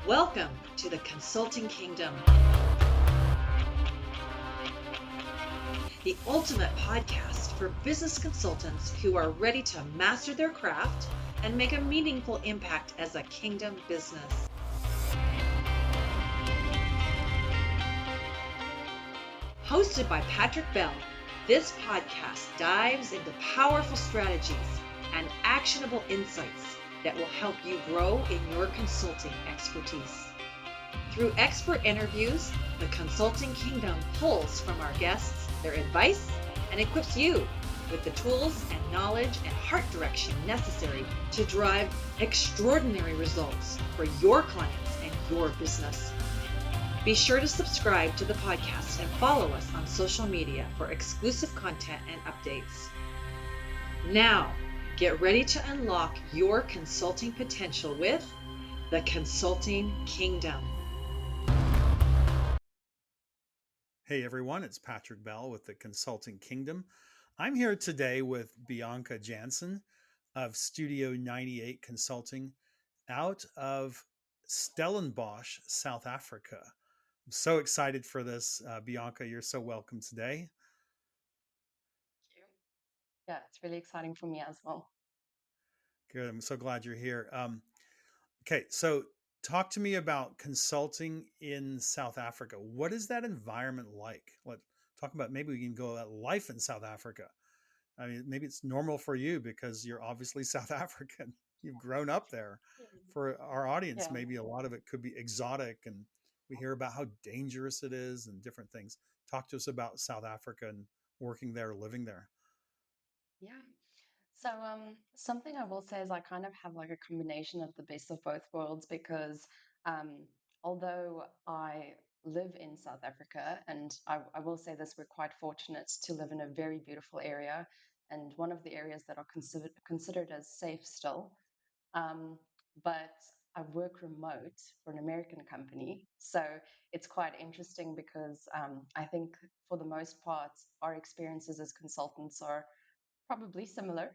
Welcome to the Consulting Kingdom, the ultimate podcast for business consultants who are ready to master their craft and make a meaningful impact as a kingdom business. Hosted by Patrick Bell, this podcast dives into powerful strategies and actionable insights that will help you grow in your consulting expertise. Through expert interviews, the Consulting Kingdom pulls from our guests their advice and equips you with the tools and knowledge and heart direction necessary to drive extraordinary results for your clients and your business. Be sure to subscribe to the podcast and follow us on social media for exclusive content and updates. Now, get ready to unlock your consulting potential with the Consulting Kingdom. Hey everyone, it's Patrick Bell with the Consulting Kingdom. I'm here today with Bianca Jansen of Studio98 Consulting out of Stellenbosch, South Africa. I'm so excited for this. Bianca, you're so welcome today. Thank you. Yeah, it's really exciting for me as well. Good. I'm so glad you're here. Okay, so talk to me about consulting in South Africa. What is that environment like? Let's talk about maybe we can go about life in South Africa. I mean, maybe it's normal for you because you're obviously South African. You've grown up there. For our audience, Yeah. maybe a lot of it could be exotic, and we hear about how dangerous it is and different things. Talk to us about South Africa and working there, living there. Yeah. So, something I will say is I kind of have like a combination of the best of both worlds because um, although I live in South Africa, and I will say this, we're quite fortunate to live in a very beautiful area, and one of the areas that are considered as safe still. Um, but I work remote for an American company. So it's quite interesting because I think for the most part, our experiences as consultants are probably similar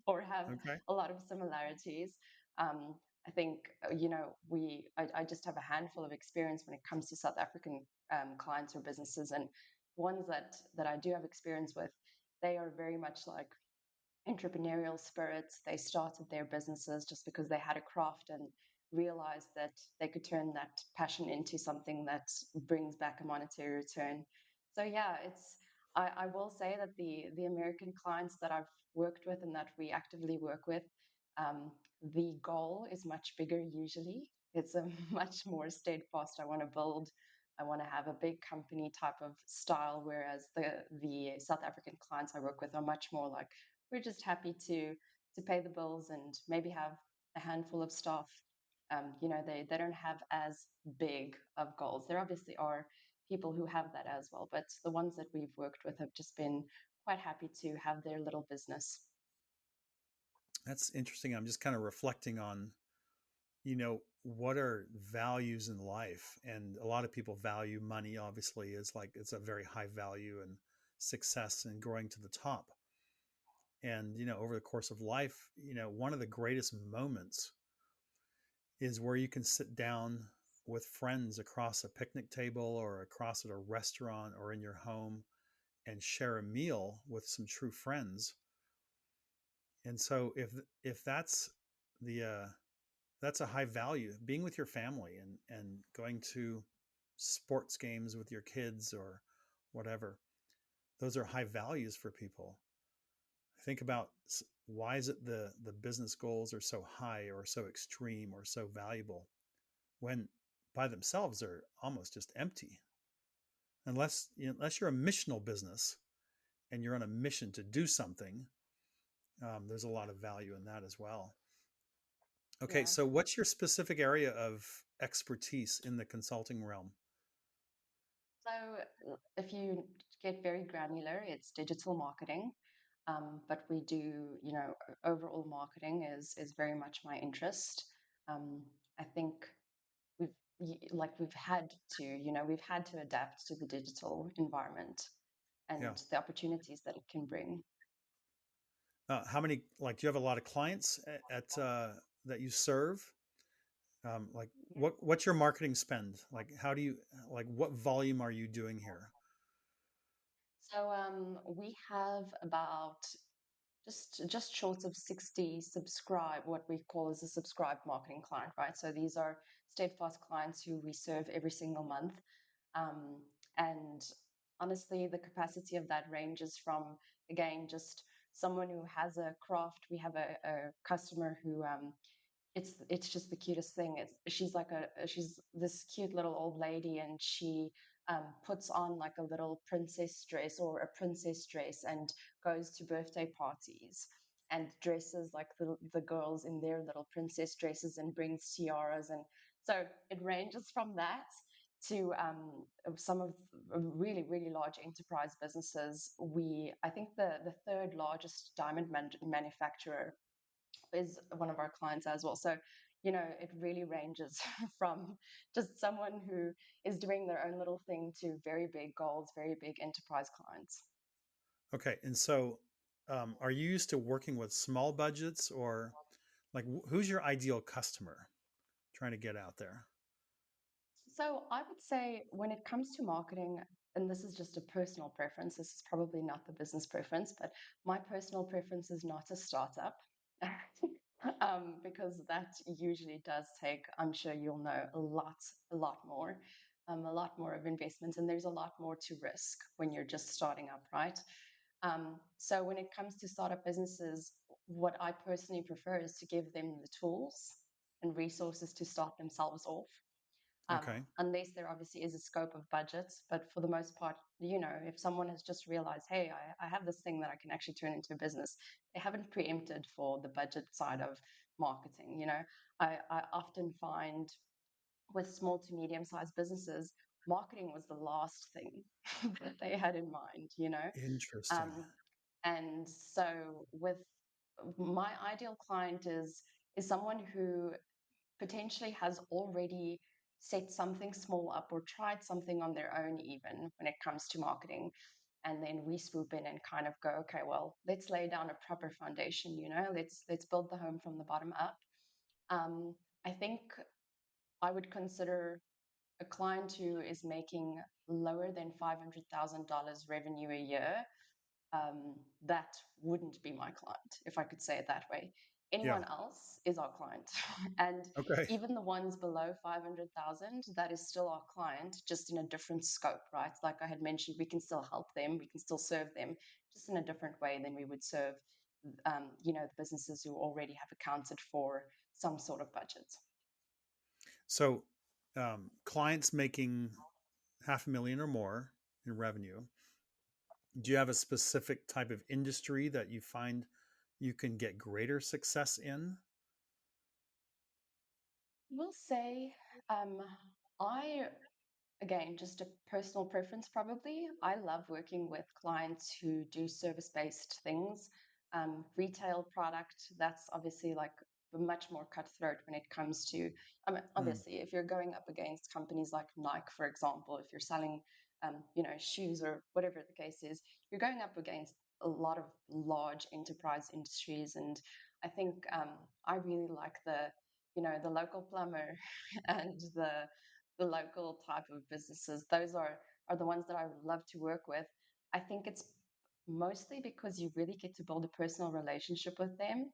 or have Okay. a lot of similarities. Um, I think, I just have a handful of experience when it comes to South African clients or businesses. And ones that I do have experience with, they are very much like entrepreneurial spirits. They started their businesses just because they had a craft and realized that they could turn that passion into something that brings back a monetary return. So yeah, I will say that the American clients that I've worked with and that we actively work with, the goal is much bigger usually. It's a much more steadfast. I want to build. I want to have a big company type of style, whereas the South African clients I work with are much more like we're just happy to pay the bills and maybe have a handful of staff. They don't have as big of goals. There obviously are people who have that as well, but the ones that we've worked with have just been quite happy to have their little business. That's interesting. I'm just kind of reflecting on, what are values in life? And a lot of people value money, obviously, is like it's a very high value and success and growing to the top. And, over the course of life, one of the greatest moments is where you can sit down with friends across a picnic table or across at a restaurant or in your home and share a meal with some true friends. And so if the that's a high value, being with your family and going to sports games with your kids or whatever, those are high values for people. Think about why is it the business goals are so high or so extreme or so valuable when by themselves are almost just empty unless you're a missional business and you're on a mission to do something. There's a lot of value in that as well. Okay, Yeah. so what's your specific area of expertise in the consulting realm? So if you get very granular, it's digital marketing. But we do, overall marketing is very much my interest. Um, I think we've we've had to, we've had to adapt to the digital environment Yeah. and the opportunities that it can bring. How many, like, do you have a lot of clients at that you serve? Like what's your marketing spend? Like how do you like what volume are you doing here? So we have about just short of 60 subscribe, what we call as a subscribed marketing client, right? So these are steadfast clients who we serve every single month. Um, and honestly, the capacity of that ranges from, again, just someone who has a craft. We have a customer who it's just the cutest thing. She's like she's this cute little old lady, and she puts on like a little princess dress or a princess dress and goes to birthday parties and dresses like the girls in their little princess dresses and brings tiaras. And so it ranges from that to some of really large enterprise businesses. I think the third largest diamond manufacturer is one of our clients as well. So, it really ranges from just someone who is doing their own little thing to very big goals, very big enterprise clients. Okay, and so are you used to working with small budgets or like who's your ideal customer trying to get out there? So I would say when it comes to marketing, and this is just a personal preference, this is probably not the business preference, but my personal preference is not a startup. Because that usually does take, I'm sure you'll know, a lot more of investment, and there's a lot more to risk when you're just starting up, right? So when it comes to startup businesses, what I personally prefer is to give them the tools and resources to start themselves off, Okay. unless there obviously is a scope of budgets. But for the most part, if someone has just realized, hey, I have this thing that I can actually turn into a business, they haven't preempted for the budget side of marketing. I often find with small to medium sized businesses, marketing was the last thing that they had in mind. Interesting. Um, and so with my ideal client is someone who potentially has already set something small up or tried something on their own, even when it comes to marketing. And then we swoop in and kind of go, okay, well, let's lay down a proper foundation. Let's build the home from the bottom up. I think I would consider a client who is making lower than $500,000 revenue a year, that wouldn't be my client, if I could say it that way. Yeah. Anyone else is our client. And Okay. even the ones below 500,000, that is still our client, just in a different scope, right? Like I had mentioned, we can still help them, we can still serve them, just in a different way than we would serve, the businesses who already have accounted for some sort of budget. So clients making 500,000 or more in revenue, do you have a specific type of industry that you find you can get greater success in? We'll say, um, I again, just a personal preference, probably. I love working with clients who do service based things. Retail product, that's obviously like much more cutthroat when it comes to, I mean, Mm, obviously, if you're going up against companies like Nike, for example, if you're selling, shoes or whatever the case is, you're going up against a lot of large enterprise industries. And I think I really like the local plumber and the local type of businesses. Those are the ones that I would love to work with. I think it's mostly because you really get to build a personal relationship with them.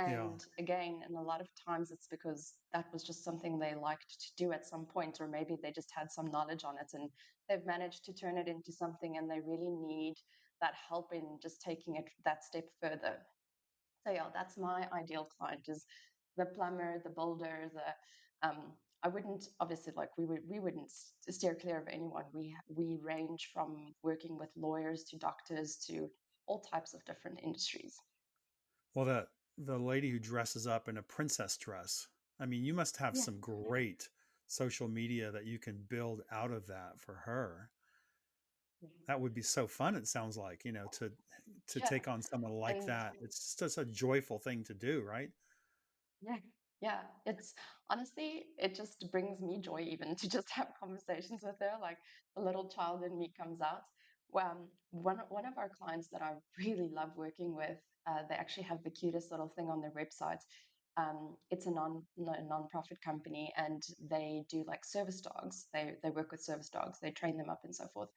yeah. And again, and a lot of times it's because that was just something they liked to do at some point, or maybe they just had some knowledge on it and they've managed to turn it into something, and they really need that help in just taking it that step further. So yeah, that's my ideal client, is the plumber, the builder, I wouldn't obviously, like, we wouldn't steer clear of anyone. We range from working with lawyers to doctors to all types of different industries. Well, the lady who dresses up in a princess dress, I mean, you must have Yeah. some great social media that you can build out of that for her. That would be so fun, it sounds like, to Yeah. take on someone like And that. It's just such a joyful thing to do, right? yeah, yeah. It's honestly, it just brings me joy even to just have conversations with her. Like the little child in me comes out. One of our clients that I really love working with, they actually have the cutest little thing on their website. It's a non-profit company, and they do like service dogs. They work with service dogs. They train them up and so forth.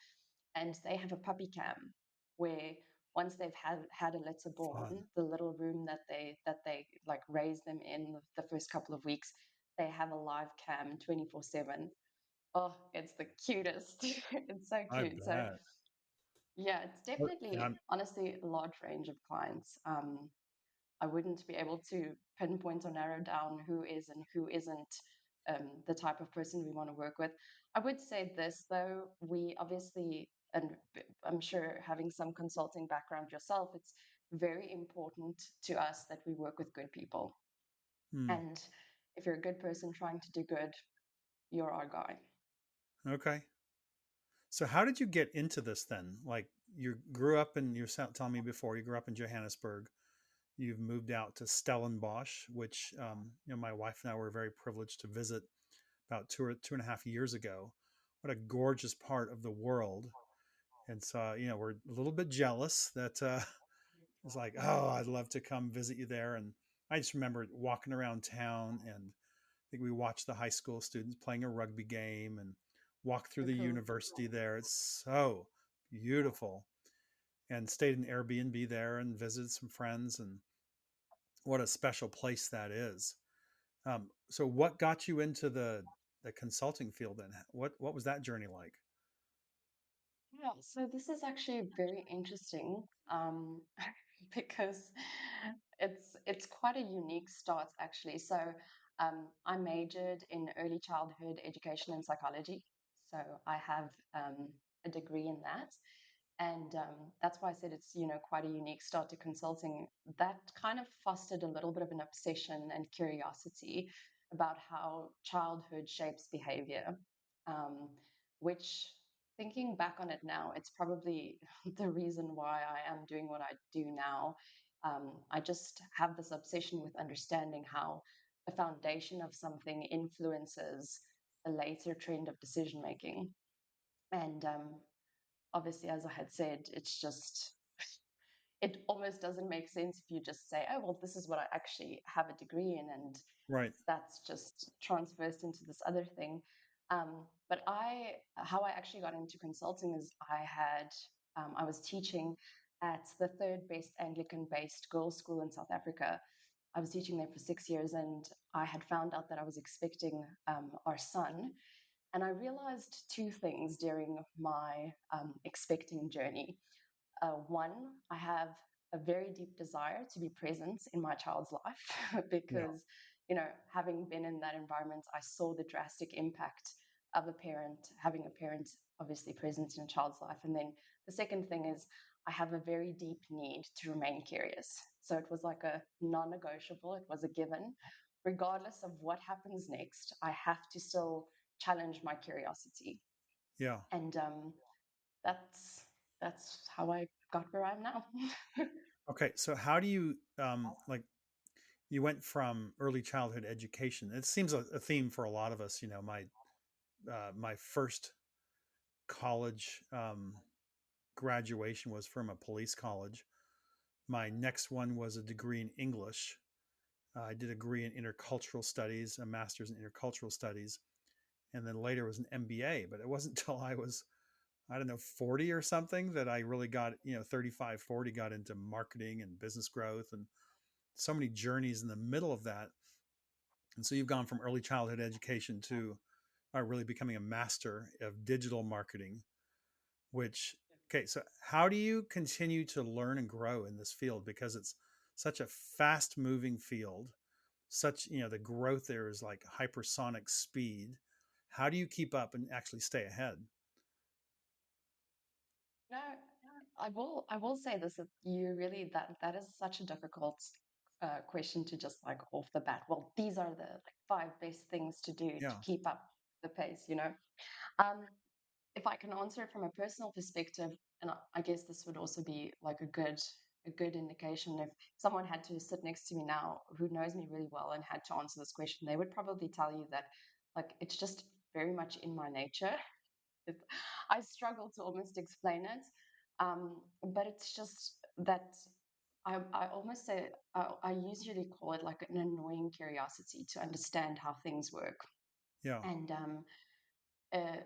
And they have a puppy cam where once they've had a litter born, Fun. the little room that they like raise them in the first couple of weeks, they have a live cam 24/7. Oh, it's the cutest. It's so I cute. So bet. yeah, it's And definitely honestly a large range of clients. I wouldn't be able to pinpoint or narrow down who is and who isn't the type of person we want to work with. I would say this though, we obviously, and I'm sure having some consulting background yourself, it's very important to us that we work with good people. hmm, And if you're a good person trying to do good, you're our guy. okay. So how did you get into this then? Like you grew up in, you were telling me before, you grew up in Johannesburg. You've moved out to Stellenbosch, which my wife and I were very privileged to visit about 2.5 years ago. What a gorgeous part of the world! And so we're a little bit jealous that it's like, oh, I'd love to come visit you there. And I just remember walking around town, and I think we watched the high school students playing a rugby game and walked through So the cool. university there. It's so beautiful. And stayed in Airbnb there and visited some friends, and what a special place that is. So what got you into the consulting field then? What was that journey like? Yeah, so this is actually very interesting because it's quite a unique start actually. So I majored in early childhood education and psychology. So I have a degree in that, and that's why I said it's quite a unique start to consulting. That kind of fostered a little bit of an obsession and curiosity about how childhood shapes behavior, um, which thinking back on it now, it's probably the reason why I am doing what I do now. I just have this obsession with understanding how the foundation of something influences a later trend of decision making. And obviously, as I had said, it's just, it almost doesn't make sense if you just say, oh, well, this is what I actually have a degree in, and Right. that's just transversed into this other thing. But how I actually got into consulting is I was teaching at the third best Anglican based girls' school in South Africa. I was teaching there for 6 years, and I had found out that I was expecting our son. And I realized two things during my expecting journey. One, I have a very deep desire to be present in my child's life Yeah. because, having been in that environment, I saw the drastic impact of a parent having a parent obviously present in a child's life. And then the second thing is, I have a very deep need to remain curious. So it was like a non negotiable, it was a given. Regardless of what happens next, I have to still challenge my curiosity. Yeah. And that's that's how I got where I am now. Okay. So how do you like you went from early childhood education? It seems a theme for a lot of us. My first college graduation was from a police college. My next one was a degree in English. I did a degree in intercultural studies, a master's in intercultural studies, and then later was an MBA. But it wasn't until I was, I don't know, 40 or something that I really got, 35, 40, got into marketing and business growth, and so many journeys in the middle of that. And so you've gone from early childhood education to really becoming a master of digital marketing, which, okay, so how do you continue to learn and grow in this field? Because it's such a fast moving field, such, the growth there is like hypersonic speed. How do you keep up and actually stay ahead? No, I will say this, that you really, that is such a difficult question to just like off the bat. Well, these are the like five best things to do to Yeah. keep up the pace. Um, if I can answer it from a personal perspective, and I guess this would also be like a good indication. If someone had to sit next to me now who knows me really well and had to answer this question, they would probably tell you that like it's just very much in my nature. I struggle to almost explain it, but it's just that I almost say I usually call it like an annoying curiosity to understand how things work. Yeah, And uh,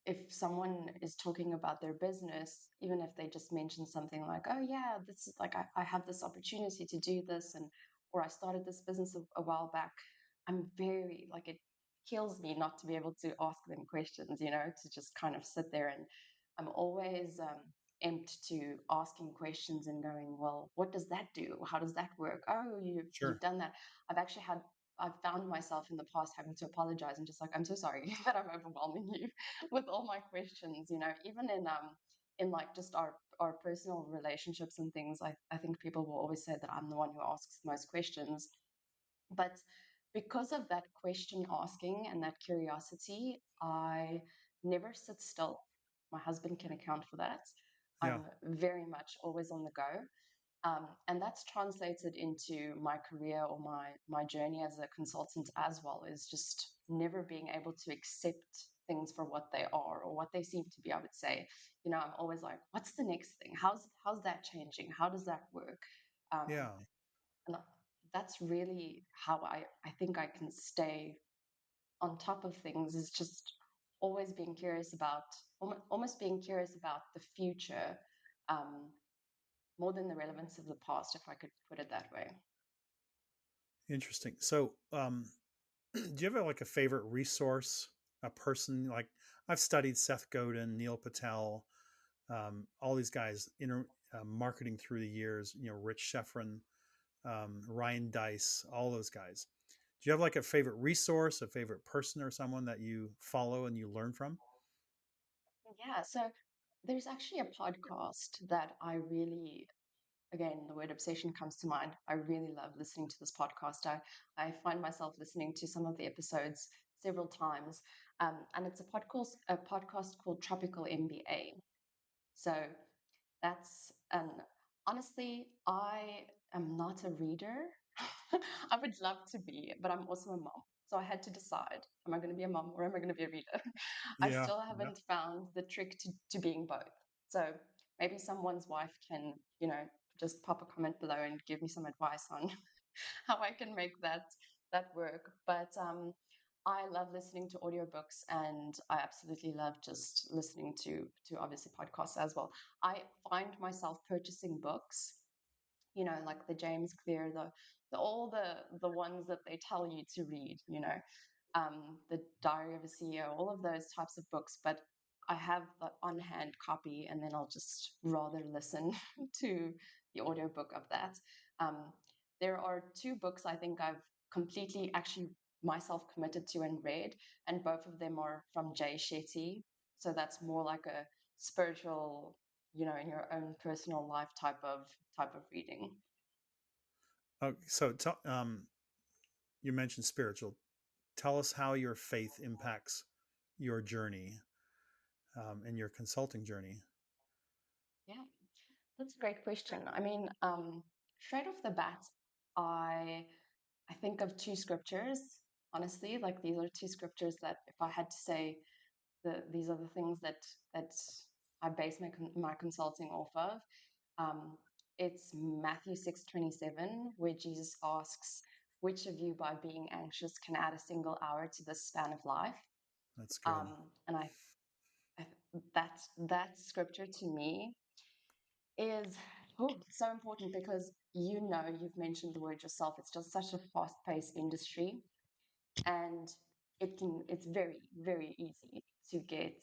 if someone is talking about their business, even if they just mention something like, "Oh yeah, this is like I have this opportunity to do this," and or I started this business a while back, I'm very like it kills me not to be able to ask them questions. To just kind of sit there and I'm always empty to asking questions and going, "Well, what does that do? How does that work? Oh, you've sure. done that." I've actually had I've found myself in the past having to apologize and just like, I'm so sorry that I'm overwhelming you with all my questions, even in like just our personal relationships and things. I think people will always say that I'm the one who asks the most questions. But because of that question asking and that curiosity, I never sit still. My husband can account for that. Yeah, I'm very much always on the go. And that's translated into my career or my journey as a consultant as well, is just never being able to accept things for what they are or what they seem to be. I would say, I'm always like, what's the next thing? How's that changing? How does that work? Um, yeah. and that's really how I think I can stay on top of things, is just always being curious about, almost being curious about the future, um, more than the relevance of the past, if I could put it that way. Interesting. So, do you have like a favorite resource, a person like I've studied Seth Godin, Neil Patel, all these guys marketing through the years, Rich Sheffrin, Ryan Dice, all those guys. Do you have like a favorite resource, a favorite person or someone that you follow and you learn from? Yeah, so there's actually a podcast that I really, again, the word obsession comes to mind. I really love listening to this podcast. I find myself listening to some of the episodes several times. And it's a podcast called Tropical MBA. So that's, and honestly, I am not a reader. I would love to be, but I'm also a mom. So I had to decide, am I going to be a mom or am I going to be a reader? I Yeah, still yeah. haven't found the trick to being both. So maybe someone's wife can, just pop a comment below and give me some advice on how I can make that work. But I love listening to audiobooks, and I absolutely love just listening to obviously podcasts as well. I find myself purchasing books, like the James Clear, the all the ones that they tell you to read, the Diary of a CEO, all of those types of books. But I have the on hand copy, and then I'll just rather listen to the audiobook of that. Um, there are two books I think I've completely actually myself committed to and read, and both of them are from Jay Shetty. So that's more like a spiritual, in your own personal life type of reading. So, you mentioned spiritual. Tell us how your faith impacts your journey and your consulting journey. Yeah, that's a great question. I mean, straight off the bat, I I think of two scriptures. Honestly, like these are two scriptures that, if I had to say, these are the things that I base my consulting off of. Um, it's Matthew 6:27, where Jesus asks, "Which of you, by being anxious, can add a single hour to the span of life?" That's good. And I that scripture to me is so important, because you've mentioned the word yourself. It's just such a fast-paced industry, and it's very, very easy to get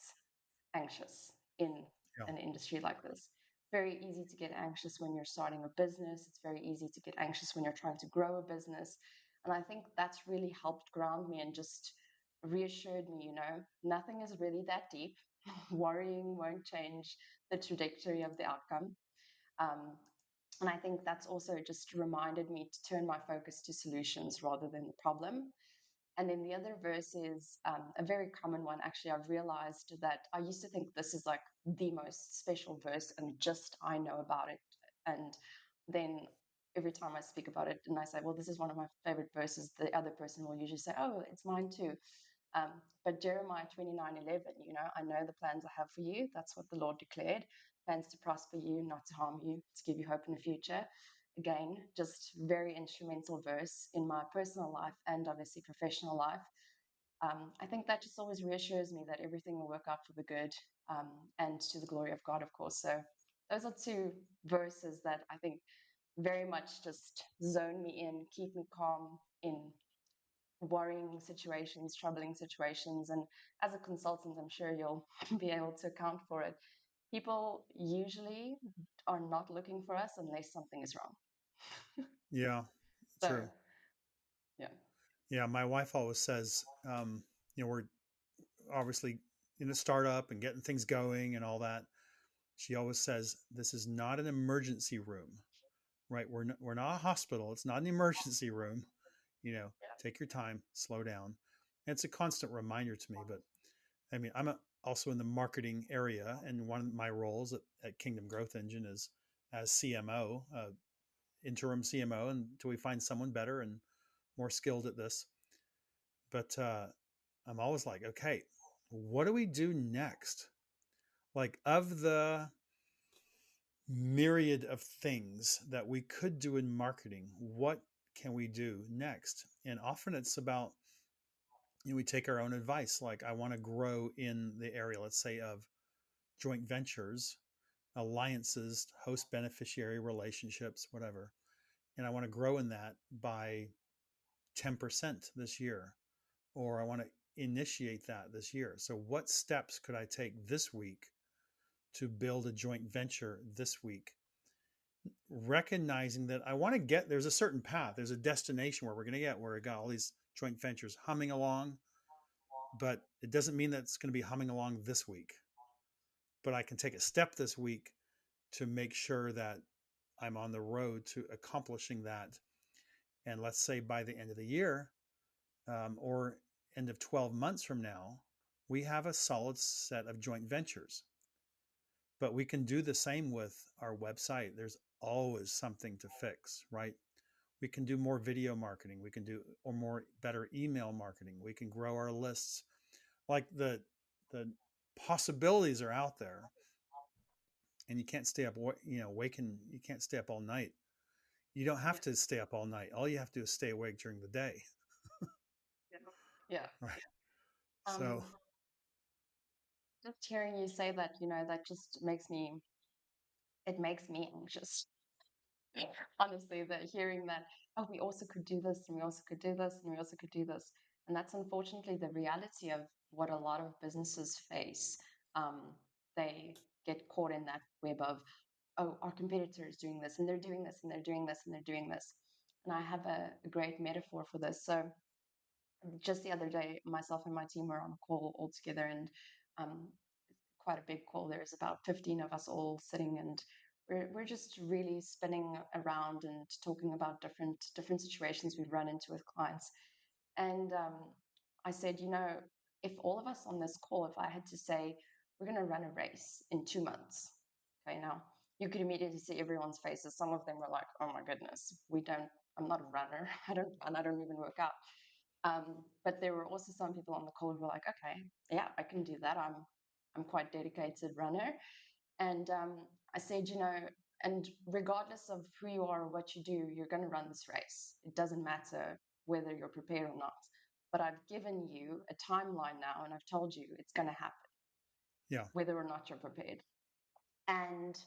anxious in Yeah. an industry like this. Very easy to get anxious when you're starting a business. It's very easy to get anxious when you're trying to grow a business. And I think that's really helped ground me and just reassured me, nothing is really that deep. Worrying won't change the trajectory of the outcome. Um, and I think that's also just reminded me to turn my focus to solutions rather than the problem. And then the other verse is a very common one. Actually, I've realized that I used to think this is like the most special verse and just I know about it. And then every time I speak about it and I say, well, this is one of my favorite verses, the other person will usually say, oh, it's mine too. But Jeremiah 29:11, I know the plans I have for you. That's what the Lord declared: plans to prosper you, not to harm you, to give you hope in the future. again, just very instrumental verse in my personal life and obviously professional life. I think that just always reassures me that everything will work out for the good, and to the glory of God, of course. So those are two verses that I think very much just zone me in, keep me calm in worrying situations, troubling situations. And as a consultant, I'm sure you'll be able to account for it. People usually are not looking for us unless something is wrong. Yeah, So, true. yeah. Yeah, my wife always says, we're obviously in a startup and getting things going and all that. She always says, this is not an emergency room, right? We're not a hospital. It's not an emergency room. Take your time, slow down. And it's a constant reminder to me. But I mean, also in the marketing area, and one of my roles at Kingdom Growth Engine is as CMO, interim CMO, until we find someone better and more skilled at this. But I'm always like, okay, what do we do next? Like, of the myriad of things that we could do in marketing, what can we do next? And often it's about, we take our own advice. Like, I want to grow in the area, let's say, of joint ventures, alliances, host beneficiary relationships, whatever. And I want to grow in that by 10% this year, or I want to initiate that this year. So, what steps could I take this week to build a joint venture this week? Recognizing that I want to get, there's a certain path, there's a destination where we're going to get, where we got all these joint ventures humming along, but it doesn't mean that it's going to be humming along this week. But I can take a step this week to make sure that I'm on the road to accomplishing that. And let's say by the end of the year, or end of 12 months from now, we have a solid set of joint ventures. But we can do the same with our website. There's always something to fix, right? We can do more video marketing. We can do or more better email marketing. We can grow our lists. Like, the possibilities are out there, and you can't stay up, waking. You can't stay up all night. You don't have Yeah. to stay up all night. All you have to do is stay awake during the day. Yeah. Right. So, Um, just hearing you say that, that just it makes me anxious. Honestly, that hearing that, oh, we also could do this, and we also could do this, and we also could do this. And that's unfortunately the reality of what a lot of businesses face. They get caught in that web of, oh, our competitor is doing this, and they're doing this, and they're doing this, and they're doing this. And I have a great metaphor for this. So just the other day, myself and my team were on a call all together, and um, quite a big call. There's about 15 of us all sitting, and we're just really spinning around and talking about different situations we've run into with clients. And I said, if all of us on this call, if I had to say we're going to run a race in 2 months, okay, now you could immediately see everyone's faces. Some of them were like, "Oh my goodness, we don't. I'm not a runner. I don't, and I don't even work out." But there were also some people on the call who were like, "Okay, yeah, I can do that. I'm quite dedicated runner." And I said, and regardless of who you are or what you do, you're going to run this race. It doesn't matter whether you're prepared or not. But I've given you a timeline now, and I've told you it's going to happen, yeah, whether or not you're prepared. And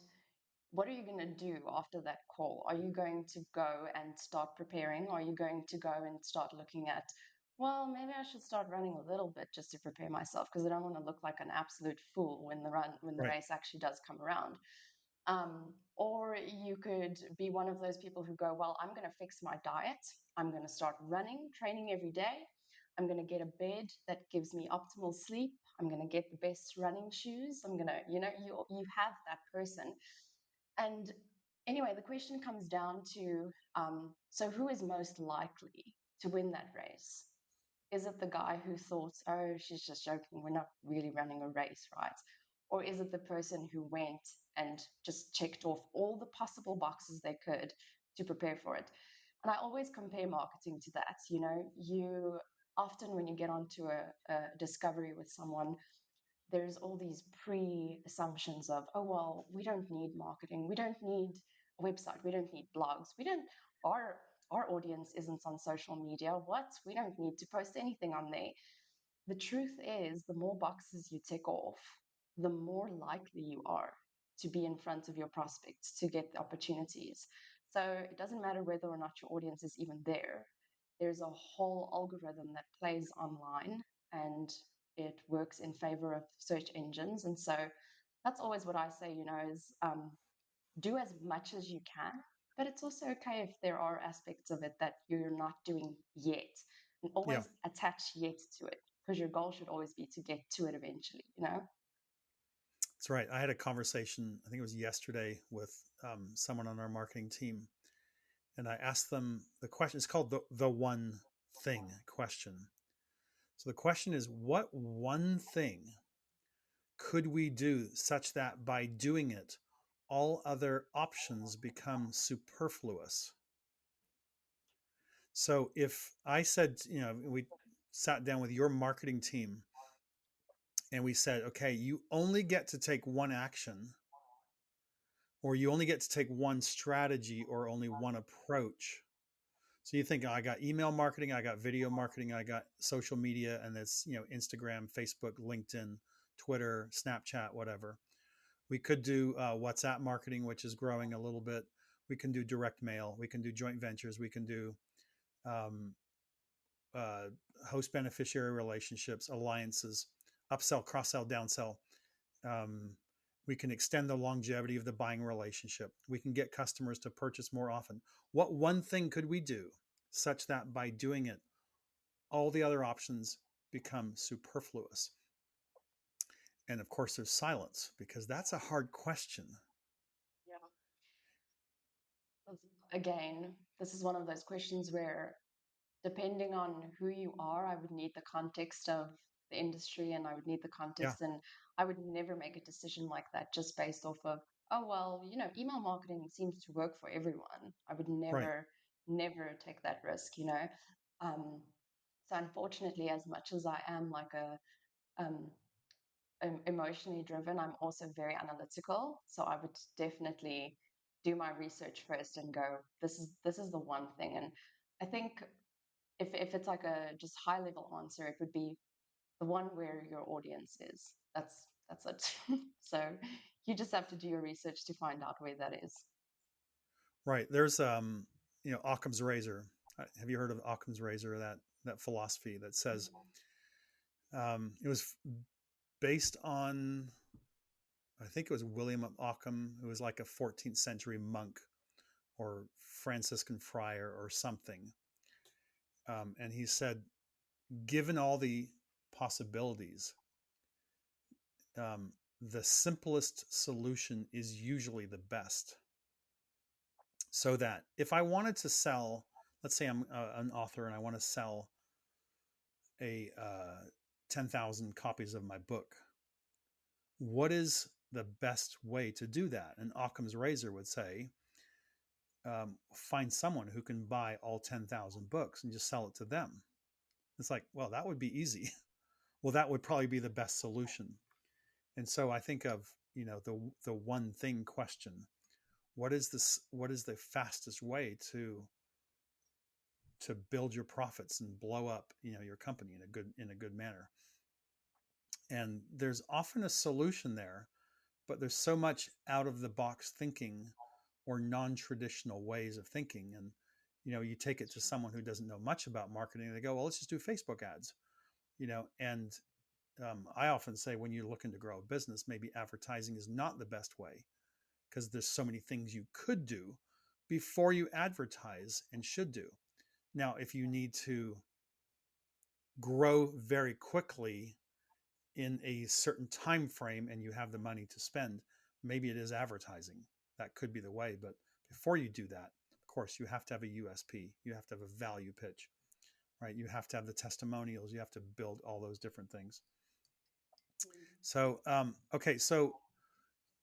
what are you going to do after that call? Are you going to go and start preparing? Are you going to go and start looking at, well, maybe I should start running a little bit just to prepare myself because I don't want to look like an absolute fool when the right. race actually does come around. Or you could be one of those people who go, well, I'm going to fix my diet. I'm going to start running, training every day. I'm going to get a bed that gives me optimal sleep. I'm going to get the best running shoes. I'm going to, you have that person. And anyway, the question comes down to, so who is most likely to win that race? Is it the guy who thought, oh, she's just joking, we're not really running a race, right? Or is it the person who went and just checked off all the possible boxes they could to prepare for it? And I always compare marketing to that. You often, when you get onto a discovery with someone, there's all these pre assumptions of, oh, well, we don't need marketing. We don't need website. We don't need blogs. We don't. Our our audience isn't on social media. What? We don't need to post anything on there. The truth is, the more boxes you tick off, the more likely you are to be in front of your prospects to get the opportunities. So it doesn't matter whether or not your audience is even there. There's a whole algorithm that plays online and it works in favor of search engines. And so that's always what I say, is do as much as you can, but it's also okay if there are aspects of it that you're not doing yet. And Yeah, always attach yet to it because your goal should always be to get to it eventually. that's right. I had a conversation, I think it was yesterday, with someone on our marketing team, and I asked them the question. It's called the one thing question. So the question is, what one thing could we do such that by doing it, all other options become superfluous? So if I said, we sat down with your marketing team and we said, okay, you only get to take one action, or you only get to take one strategy, or only one approach. So you think, oh, I got email marketing, I got video marketing, I got social media, and it's, Instagram, Facebook, LinkedIn, Twitter, Snapchat, whatever. We could do WhatsApp marketing, which is growing a little bit. We can do direct mail. We can do joint ventures. We can do um, uh, host beneficiary relationships, alliances, upsell, cross sell, downsell. Um, we can extend the longevity of the buying relationship. We can get customers to purchase more often. What one thing could we do such that by doing it, all the other options become superfluous? And of course, there's silence, because that's a hard question. Yeah. Again, this is one of those questions where, depending on who you are, I would need the context of the industry and I would need the Yeah, context. And I would never make a decision like that just based off of, oh, well, email marketing seems to work for everyone. I would right. never take that risk. Um, so unfortunately, as much as I am like um, emotionally driven, I'm also very analytical. So I would definitely do my research first and go, this is the one thing. And I think if it's like a just high level answer, it would be the one where your audience is. That's it. So you just have to do your research to find out where that is. Right. There's Occam's razor. Have you heard of Occam's razor? That philosophy that says it was based on, I think it was William of Ockham, who was like a 14th century monk or Franciscan friar or something. And he said, given all the possibilities, the simplest solution is usually the best. So that if I wanted to sell, let's say I'm an author and I want to sell a 10,000 copies of my book, what is the best way to do that? And Occam's razor would say, find someone who can buy all 10,000 books and just sell it to them. It's like, well, that would be easy. Well, that would probably be the best solution. And so I think of, the one thing question. What is the fastest way to build your profits and blow up, your company in a good manner? And there's often a solution there, but there's so much out of the box thinking or non-traditional ways of thinking. And you take it to someone who doesn't know much about marketing, and they go, well, let's just do Facebook ads. And I often say, when you're looking to grow a business, maybe advertising is not the best way, because there's so many things you could do before you advertise and should do. Now, if you need to grow very quickly in a certain time frame and you have the money to spend, maybe it is advertising. That could be the way. But before you do that, of course, you have to have a USP. You have to have a value pitch, right? You have to have the testimonials. You have to build all those different things. So, okay. So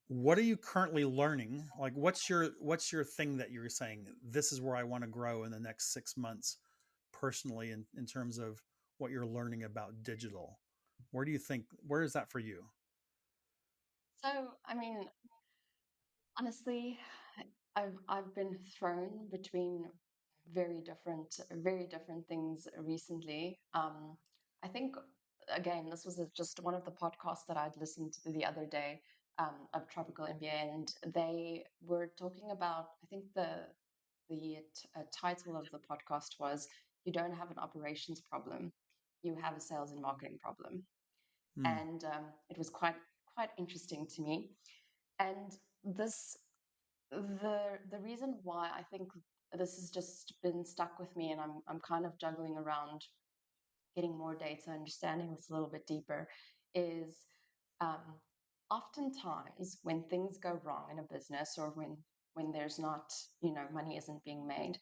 what are you currently learning? Like, what's your thing that you're saying, this is where I want to grow in the next 6 months personally, in terms of what you're learning about digital? Where is that for you? So, I mean, honestly, I've been thrown between very different things recently. I think again, this was just one of the podcasts that I'd listened to the other day, of Tropical MBA, and they were talking about. I think the title of the podcast was "You don't have an operations problem, you have a sales and marketing problem," Hmm. and it was quite interesting to me. And this the reason why I think this has just been stuck with me, and I'm kind of juggling around getting more data, understanding this a little bit deeper, is um, oftentimes when things go wrong in a business, or when there's not, money isn't being made,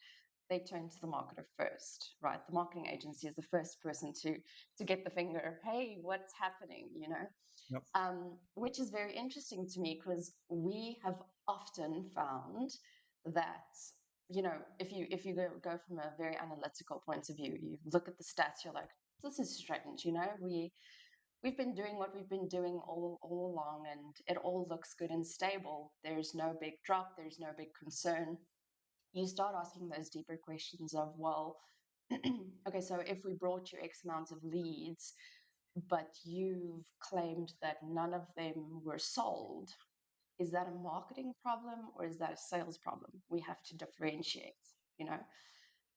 they turn to the marketer first, right? The marketing agency is the first person to get the finger. Hey, what's happening? Yep. Which is very interesting to me because we have often found that, if you go from a very analytical point of view, you look at the stats, you're like, this is strange. We've been doing what we've been doing all along, and it all looks good and stable. There's no big drop, there's no big concern. You start asking those deeper questions of, well, okay, so if we brought you X amount of leads, but you've claimed that none of them were sold, is that a marketing problem or is that a sales problem? We have to differentiate, you know?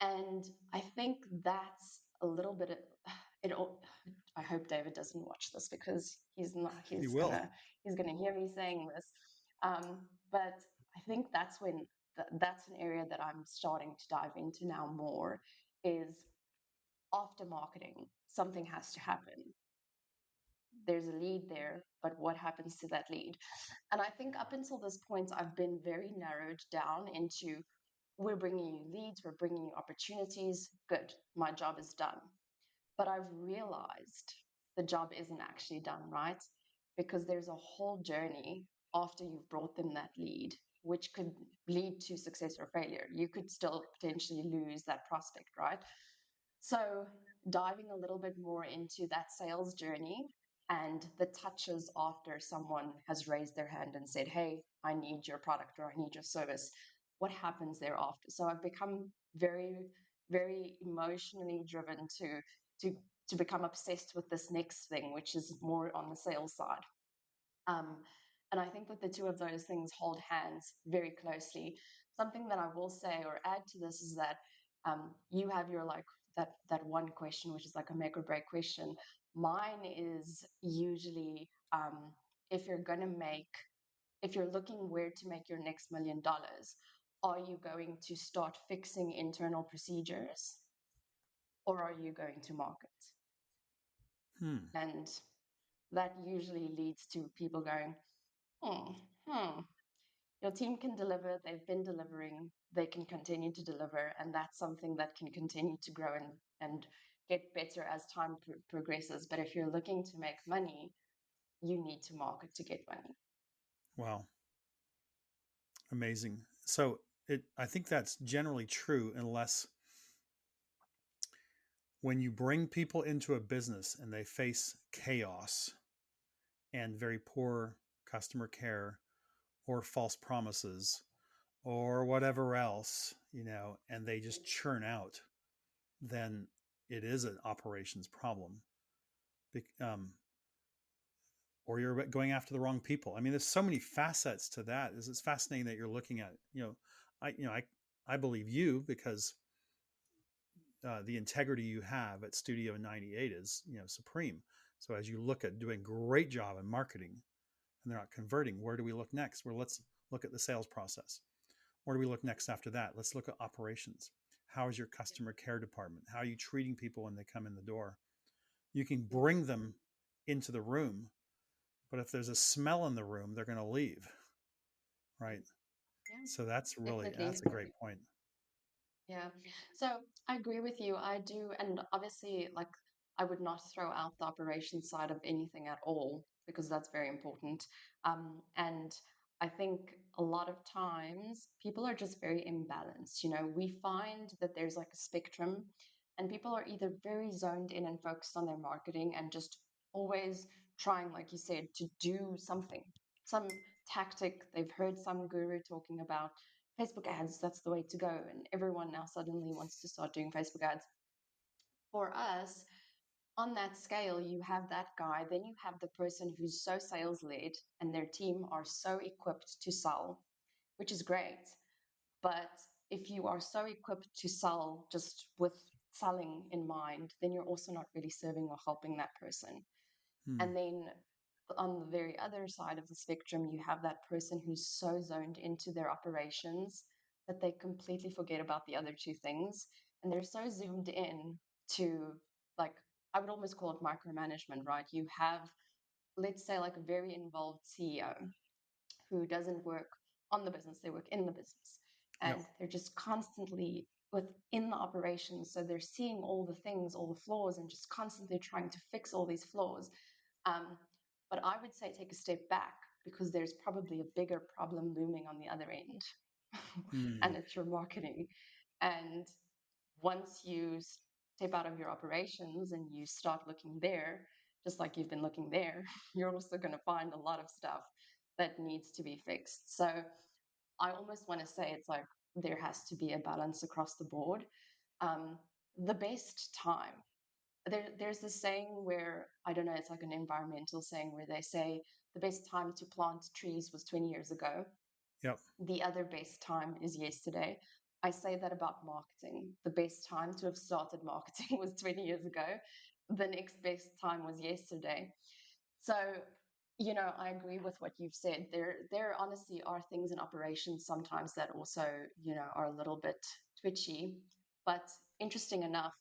And I think that's a little bit of it. I hope David doesn't watch this because he's not, You will. he's gonna hear me saying this. But I think that's when that's an area that I'm starting to dive into now more, is after marketing, something has to happen. There's a lead there, but what happens to that lead? And I think up until this point, I've been very narrowed down into, we're bringing you leads, we're bringing you opportunities. Good, my job is done. But I've realized the job isn't actually done, right? Because there's a whole journey after you've brought them that lead, which could lead to success or failure. You could still potentially lose that prospect, right? So, diving a little bit more into that sales journey and the touches after someone has raised their hand and said, hey, I need your product or I need your service. What happens thereafter? So, I've become very emotionally driven to, to become obsessed with this next thing, which is more on the sales side. Um, and I think that the two of those things hold hands very closely. Something that I will say or add to this is that, you have your, like, that one question, which is like a make or break question. Mine is usually, if you're going to make, if you're looking where to make your next $1 million, are you going to start fixing internal procedures or are you going to market? Hmm. And that usually leads to people going, hmm, hmm, your team can deliver, they've been delivering, they can continue to deliver, and that's something that can continue to grow and get better as time progresses. But if you're looking to make money, you need to market to get money. Wow. Amazing. So I think that's generally true unless when you bring people into a business and they face chaos and very poor customer care or false promises or whatever else, and they just churn out, then it is an operations problem. Um, or you're going after the wrong people. I mean, there's so many facets to that. It's fascinating that you're looking at, I believe you because the integrity you have at Studio 98 is, supreme. So as you look at doing great job in marketing and they're not converting, where do we look next? Well, let's look at the sales process. Where do we look next after that? Let's look at operations. How is your customer care department? How are you treating people when they come in the door? You can bring them into the room, but if there's a smell in the room, they're going to leave, right? Yeah, So that's definitely. a great point. Yeah. So I agree with you. I do. And obviously, like, I would not throw out the operation side of anything at all because that's very important. And I think a lot of times people are just very imbalanced. We find that there's like a spectrum, and people are either very zoned in and focused on their marketing and just always trying, like you said, to do something, some tactic they've heard some guru talking about. Facebook ads, that's the way to go. And everyone now suddenly wants to start doing Facebook ads. For us, on that scale, you have that guy, then you have the person who's so sales led and their team are so equipped to sell, which is great. But if you are so equipped to sell just with selling in mind, then you're also not really serving or helping that person. Hmm. And then on the very other side of the spectrum, you have that person who's so zoned into their operations that they completely forget about the other two things. And they're so zoomed in to, like, I would almost call it micromanagement, right? You have, let's say, like a very involved CEO who doesn't work on the business, they work in the business. Yep. And they're just constantly within the operations. So they're seeing all the things, all the flaws, and just constantly trying to fix all these flaws. But I would say take a step back because there's probably a bigger problem looming on the other end. Hmm. And it's your marketing. And once you step out of your operations and you start looking there, just like you've been looking there, you're also going to find a lot of stuff that needs to be fixed. So I almost want to say it's like there has to be a balance across the board. Um, the best time, there's this saying where, I don't know, it's like an environmental saying where they say the best time to plant trees was 20 years ago. Yep. The other best time is yesterday. I say that about marketing. The best time to have started marketing was 20 years ago. The next best time was yesterday. So, I agree with what you've said. There honestly are things in operations sometimes that also, are a little bit twitchy. But interesting enough,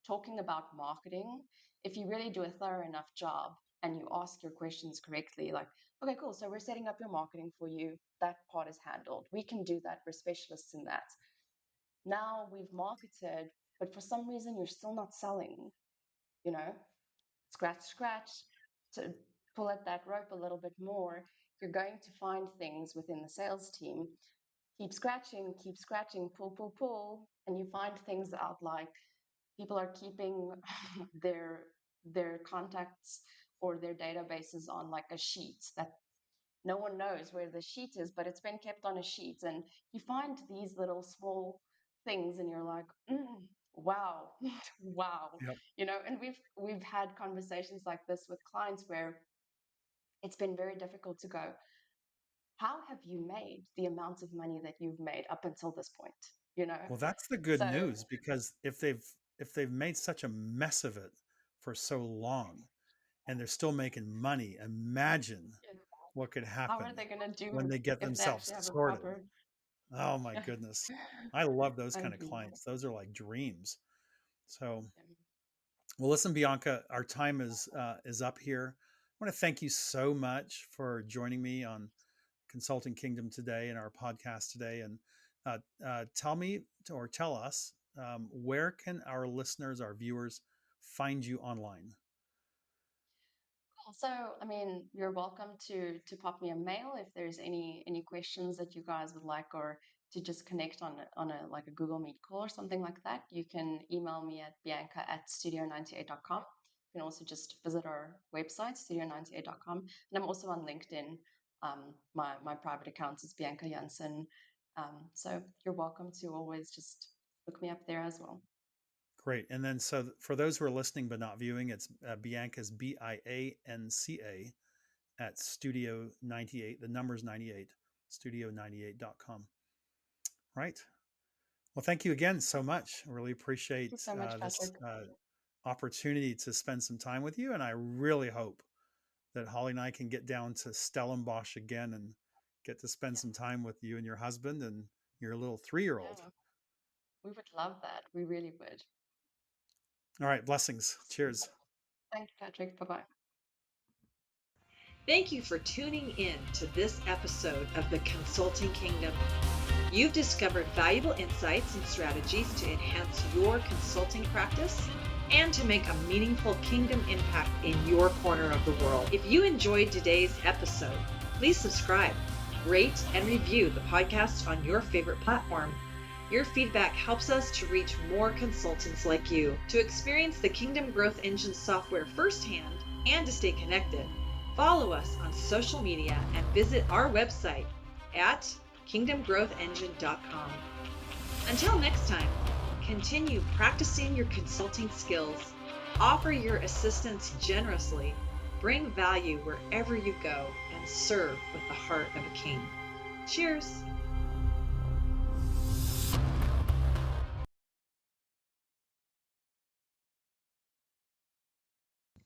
talking about marketing, if you really do a thorough enough job and you ask your questions correctly, like, okay, cool. So we're setting up your marketing for you. That part is handled. We can do that. We're specialists in that. Now we've marketed, but for some reason you're still not selling, you know, scratch, to pull at that rope a little bit more. You're going to find things within the sales team. Keep scratching, pull, and you find things out like people are keeping their contacts or their databases on like a sheet that no one knows where the sheet is, but it's been kept on a sheet. And you find these little small things and you're like, wow, wow. Yep. And we've had conversations like this with clients where it's been very difficult to go, how have you made the amount of money that you've made up until this point? Well, that's the good So news, because if they've made such a mess of it for so long and they're still making money, imagine what could how happen are they going to when do they get if they themselves actually have a sorted. proper? Oh my goodness. I love those I kind of agree. clients. Those are like dreams. So, Yeah. well, listen, Bianca, our time is up here. I want to thank you so much for joining me on Consulting Kingdom today and our podcast today. And tell me, or tell us, where can our listeners, our viewers, find you online? Cool. So, I mean, you're welcome to pop me a mail if there's any questions that you guys would like, or to just connect on a like a Google Meet call or something like that. You can email me at bianca@studio98.com. You can also just visit our website, studio98.com. And I'm also on LinkedIn. My private account is Bianca Jansen. So you're welcome to always just look me up there as well. Great. And then, so for those who are listening but not viewing, it's Bianca's BIANCA at Studio 98. The number's 98, studio98.com. Right. Well, thank you again so much. I really Thank you appreciate so much, this Patrick. opportunity to spend some time with you. And I really hope that Holly and I can get down to Stellenbosch again and get to spend Yeah, some time with you and your husband and your little 3-year-old. yeah, we would love that. We really would. All right. Blessings. Cheers. Thanks, Patrick. Bye bye. Thank you for tuning in to this episode of the Consulting Kingdom. You've discovered valuable insights and strategies to enhance your consulting practice and to make a meaningful kingdom impact in your corner of the world. If you enjoyed today's episode, please subscribe, rate, and review the podcast on your favorite platform. Your feedback helps us to reach more consultants like you. To experience the Kingdom Growth Engine software firsthand and to stay connected, follow us on social media and visit our website at kingdomgrowthengine.com. Until next time, continue practicing your consulting skills, offer your assistance generously, bring value wherever you go, and serve with the heart of a king. Cheers!